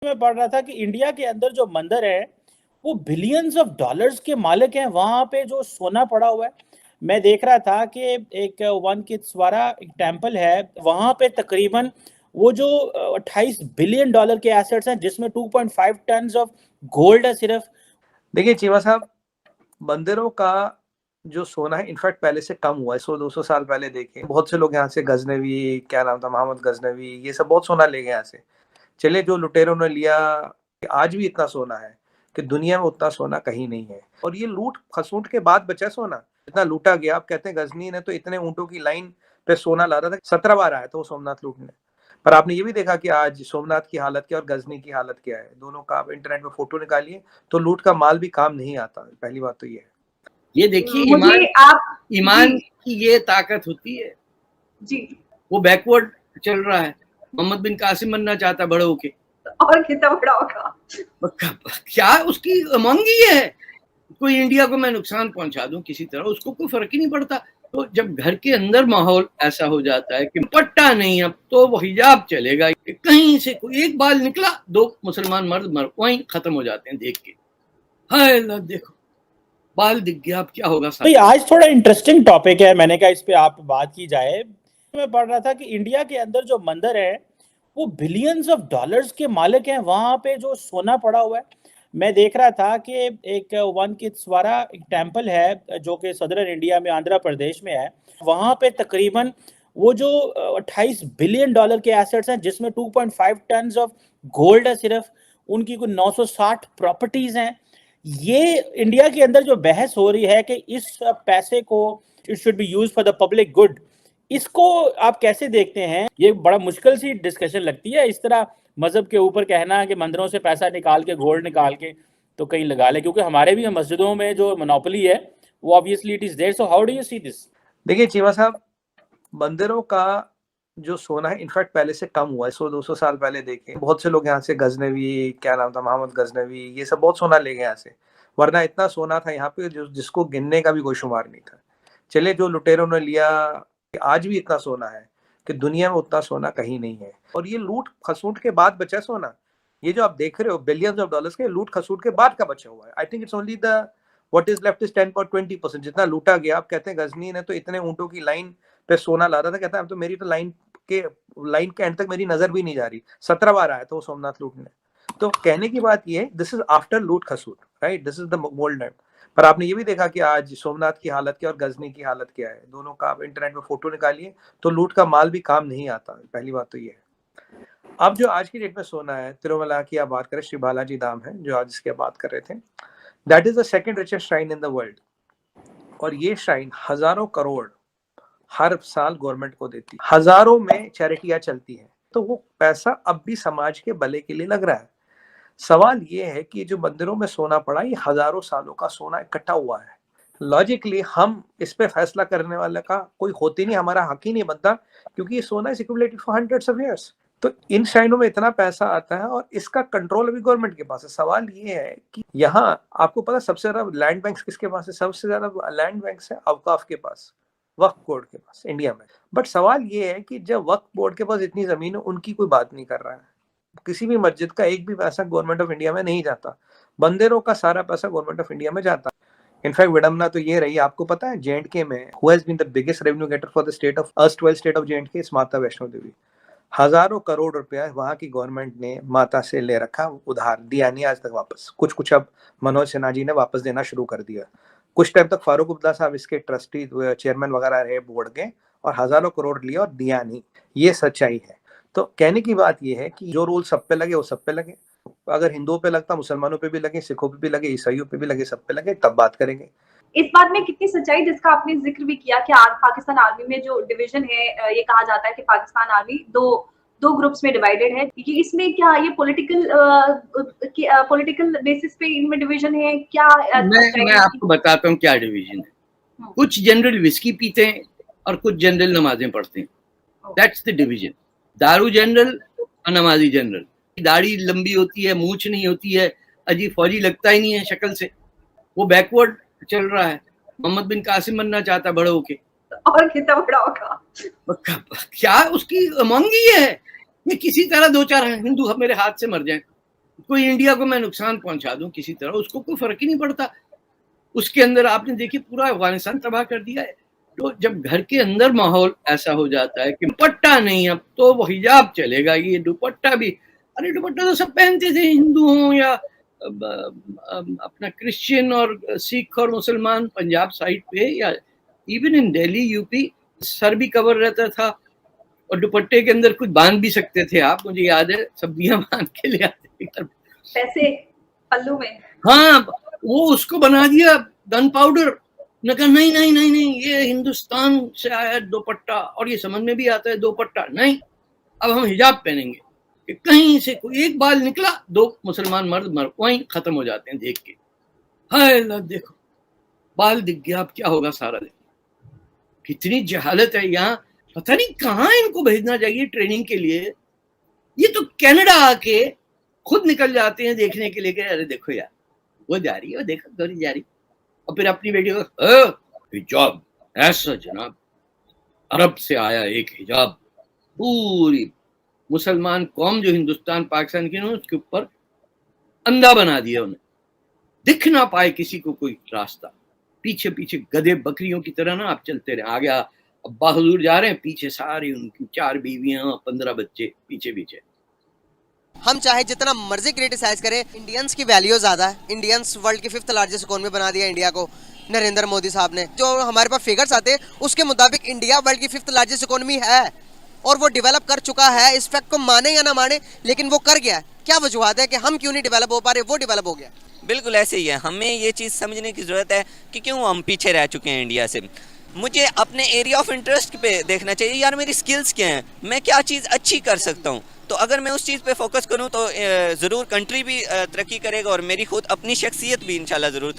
मैं पढ़ रहा था कि इंडिया के अंदर जो मंदिर है वो बिलियंस ऑफ डॉलर्स के मालिक हैं। वहां पे जो सोना पड़ा हुआ है, मैं देख रहा था कि एक वन किड्सवारा एक टेम्पल है, वहां पे तकरीबन वो जो 28 बिलियन डॉलर के एसेट्स हैं, जिसमें 2.5 टन ऑफ गोल्ड है सिर्फ। देखिए चीमा साहब, मंदिरों का जो सोना है इनफैक्ट पहले से कम हुआ है। 100-200 साल पहले देखे बहुत से लोग यहाँ से गजनवी, क्या नाम था, मोहम्मद गजनवी, ये सब बहुत सोना ले गए यहाँ से। चले जो लुटेरों ने लिया, आज भी इतना सोना है कि दुनिया में उतना सोना कहीं नहीं है। और ये लूट खसूट के बाद बचा सोना, इतना लूटा गया। आप कहते हैं गजनी ने तो इतने ऊंटों की लाइन पे सोना ला रहा था, 17 बार आया था वो सोमनाथ लूटने। पर आपने ये भी देखा कि आज सोमनाथ की हालत क्या और गजनी की हालत क्या है। दोनों का आप इंटरनेट में फोटो निकालिए तो लूट का माल भी काम नहीं आता। पहली बात तो ये है। ये देखिए ईमान की ये ताकत होती है जी। वो बैकवर्ड चल रहा है, मोहम्मद बिन कासिम बनना चाहता है बड़े होके, और कितना बड़ा होगा, क्या उसकी उमंग ही है कोई इंडिया को मैं नुकसान पहुंचा दूं किसी तरह, उसको कोई फर्क ही नहीं पड़ता। तो जब घर के अंदर माहौल ऐसा हो जाता है कि पट्टा नहीं, अब तो वो हिजाब चलेगा, कहीं से कोई एक बाल निकला, 2 मुसलमान मर्द वहीं खत्म हो जाते हैं देख के, हाय अल्लाह देखो बाल दिख गया, अब क्या होगा। भाई आज थोड़ा इंटरेस्टिंग टॉपिक है, मैंने कहा इस पे आप बात की जाए। मैं पढ़ रहा था कि इंडिया के अंदर जो मंदिर है वो बिलियंस ऑफ डॉलर्स के मालिक हैं। वहां पे जो सोना पड़ा हुआ है, मैं देख रहा था कि एक वन किड्सवारा एक टेम्पल है जो कि सदर्न इंडिया में आंध्र प्रदेश में है। वहां पे तकरीबन वो जो 28 बिलियन डॉलर के एसेट्स हैं, जिसमें 2.5 टन ऑफ गोल्ड है सिर्फ, उनकी कुछ 960 प्रॉपर्टीज हैं। ये इंडिया के अंदर जो बहस हो रही है कि इस पैसे को it should be use for the public good, इसको आप कैसे देखते हैं? ये बड़ा मुश्किल सी डिस्कशन लगती है, इस तरह मजहब के ऊपर कहना कि मंदिरों से पैसा निकाल के, गोल्ड निकाल के तो कहीं लगा ले, क्योंकि हमारे भी मस्जिदों में जो मोनोपोली है वो obviously it is there. So how do you see this? देखिए चीमा साहब, मंदिरों का जो सोना है इनफैक्ट पहले से कम हुआ है। 100-200 साल पहले देखे बहुत से लोग यहाँ से गजनवी, क्या नाम था, मोहम्मद गजनवी, ये सब बहुत सोना ले गए यहाँ से। वरना इतना सोना था यहाँ पे जिसको गिनने का भी कोई शुमार नहीं था। चले जो लुटेरों ने लिया, आज भी इतना सोना है कि दुनिया में उतना सोना कहीं नहीं है। और ये लूट खसूट के बाद बचा सोना, ये जो आप देख रहे हो बिलियंस ऑफ डॉलर्स के, लूट खसूट के बाद का बचा हुआ है। I think it's only the what is left is 10-20%। जितना लूटा गया, आप कहते हैं गजनी ने तो इतने ऊंटों की लाइन पे सोना ला रहा था, कहता है अब तो मेरी तो लाइन के एंड तक मेरी नजर भी नहीं जा रही। 17 बार आया था वो सोमनाथ लूटने। तो कहने की बात ये है, दिस इज आफ्टर लूट खसूट, right, this is the gold time. पर आपने ये भी देखा कि आज सोमनाथ की हालत क्या और गजनी की हालत क्या है। दोनों का आप इंटरनेट में फोटो निकालिए तो लूट का माल भी काम नहीं आता। पहली बात तो ये है। अब जो आज की डेट में सोना है, तिरुमला की आप बात करें, श्री बालाजी धाम है जो आज इसकी बात कर रहे थे, that is the second richest shrine in the world. और ये श्राइन हजारों करोड़ हर साल गवर्नमेंट को देती, हजारों में चैरिटियां चलती हैं। तो वो पैसा अब भी समाज के भले के लिए लग रहा है। सवाल ये है कि जो मंदिरों में सोना पड़ा, ये हजारों सालों का सोना इकट्ठा हुआ है। लॉजिकली हम इस पे फैसला करने वाले का कोई होती नहीं, हमारा हक ही नहीं बनता, क्योंकि ये सोना is accumulated for hundreds of years. तो इन श्राइनों में इतना पैसा आता है और इसका कंट्रोल अभी गवर्नमेंट के पास है। सवाल ये है कि यहाँ आपको पता सबसे ज्यादा लैंड बैंक्स किसके पास है? सबसे ज्यादा लैंड बैंक्स है अवकाफ के पास, वक्फ बोर्ड के पास, इंडिया में। बट सवाल ये है कि जब वक्फ बोर्ड के पास इतनी जमीन है, उनकी कोई बात नहीं कर रहा है। किसी भी मस्जिद का एक भी पैसा गवर्नमेंट ऑफ इंडिया में नहीं जाता। मंदिरों का सारा पैसा गवर्नमेंट ऑफ इंडिया में जाता है। इनफैक्ट विडम्बना तो ये रही, आपको पता है J&K में who has been the biggest revenue getter for the state of erstwhile state of J&K is Mata Vaishno देवी। हजारों करोड़ रुपया वहां की गवर्नमेंट ने माता से ले रखा, उधार दिया नहीं आज तक वापस। कुछ अब मनोज सिन्हा जी ने वापस देना शुरू कर दिया। कुछ टाइम तक फारूक अब्दुल्ला साहब इसके ट्रस्टी चेयरमैन वगैरह रहे बोर्ड के, और हजारों करोड़ लिया और दिया नहीं। ये सच्चाई है। तो कहने की बात ये है कि जो रूल सब पे लगे वो सब पे लगे। अगर हिंदुओं पे लगता, मुसलमानों पे भी लगे, सिखों पे भी लगे, ईसाइयों पे भी लगे, सब पे लगे, तब बात करेंगे। इस बात में कितनी सच्चाई, जिसका आपने जिक्र भी किया कि पाकिस्तान आर्मी में जो डिवीजन है, ये कहा जाता है कि पाकिस्तान आर्मी दो ग्रुप्स में डिवाइडेड है। इसमें क्या ये पॉलिटिकल बेसिस पे इनमें डिवीजन है क्या? मैं आपको बताता हूँ क्या डिवीजन है। कुछ जनरल विस्की पीते हैं और कुछ जनरल नमाजें पढ़ते हैं, दैट्स द डिवीजन। दारू जनरल और नमाजी जनरल। दाढ़ी लंबी होती है, मूछ नहीं होती है, अजीब फौजी लगता ही नहीं है शक्ल से, वो बैकवर्ड चल रहा है, मोहम्मद बिन कासिम बनना चाहता बड़े होके, और कितना बड़ा होगा, क्या उसकी उमंग ही है कि किसी तरह 2-4 हिंदू मेरे हाथ से मर जाएं। कोई इंडिया को मैं नुकसान पहुंचा दूं किसी तरह, उसको कोई फर्क ही नहीं पड़ता। उसके अंदर आपने देखिए पूरा अफगानिस्तान तबाह कर दिया है। तो जब घर के अंदर माहौल ऐसा हो जाता है कि दुपट्टा नहीं, अब तो वो हिजाब चलेगा, ये दुपट्टा भी, अरे दुपट्टा तो सब पहनते थे, हिंदू हों या अपना क्रिश्चियन और सिख और मुसलमान पंजाब साइड पे, या even in Delhi UP sir भी कवर रहता था और दुपट्टे के अंदर कुछ बांध भी सकते थे आप, मुझे याद है सब्जियां बांध के ले आते थे पैसे पल्लू में। हाँ, वो उसको बना दिया गन पाउडर। न कहा नहीं नहीं नहीं नहीं, ये हिंदुस्तान से आया है दुपट्टा, और ये समझ में भी आता है दुपट्टा नहीं, अब हम हिजाब पहनेंगे। कि कहीं से कोई एक बाल निकला, 2 मुसलमान मर्द मर वहीं खत्म हो जाते हैं देख के। हाय अल्लाह, देखो बाल दिख गया, अब क्या होगा सारा दिन। कितनी जहालत है यहाँ, पता नहीं कहाँ इनको भेजना चाहिए ट्रेनिंग के लिए। ये तो कनाडा आके खुद निकल जाते हैं देखने के लिए कि अरे देखो यार वो जा रही है, वो देखो गोरी जा रही, और फिर अपनी बेटी को हिजाब ऐसा जनाब, अरब से आया एक हिजाब। पूरी मुसलमान कौम जो हिंदुस्तान पाकिस्तान की, उसके ऊपर अंधा बना दिया उन्हें, दिख ना पाए किसी को कोई रास्ता। पीछे पीछे गधे बकरियों की तरह ना आप चलते रहे। आगे अब्बा हुजूर जा रहे हैं, पीछे सारी उनकी 4 बीवियां 15 बच्चे पीछे पीछे। हम चाहे जितना मर्जी क्रिटिसाइज करें, इंडियंस की वैल्यू ज़्यादा है। इंडियंस वर्ल्ड की 5th लार्जेस्ट इकोनॉमी बना दिया इंडिया को नरेंद्र मोदी साहब ने। जो हमारे पास फिगर्स आते हैं उसके मुताबिक इंडिया वर्ल्ड की 5th लार्जेस्ट इकोनॉमी है और वो डेवलप कर चुका है। इस फैक्ट को माने या ना माने, लेकिन वो कर गया है। क्या वजूहत है कि हम क्यों नहीं डेवलप हो पा रहे, वो डेवलप हो गया। बिल्कुल ऐसे ही है। हमें ये चीज़ समझने की ज़रूरत है कि क्यों हम पीछे रह चुके हैं इंडिया से। मुझे अपने एरिया ऑफ इंटरेस्ट पे देखना चाहिए, यार मेरी स्किल्स क्या हैं, मैं क्या चीज़ अच्छी कर सकता हूँ। तो अगर मैं उस चीज़ पे फोकस करूँ तो ज़रूर कंट्री भी तरक्की करेगा और मेरी खुद अपनी शख्सियत भी इंशाल्लाह ज़रूर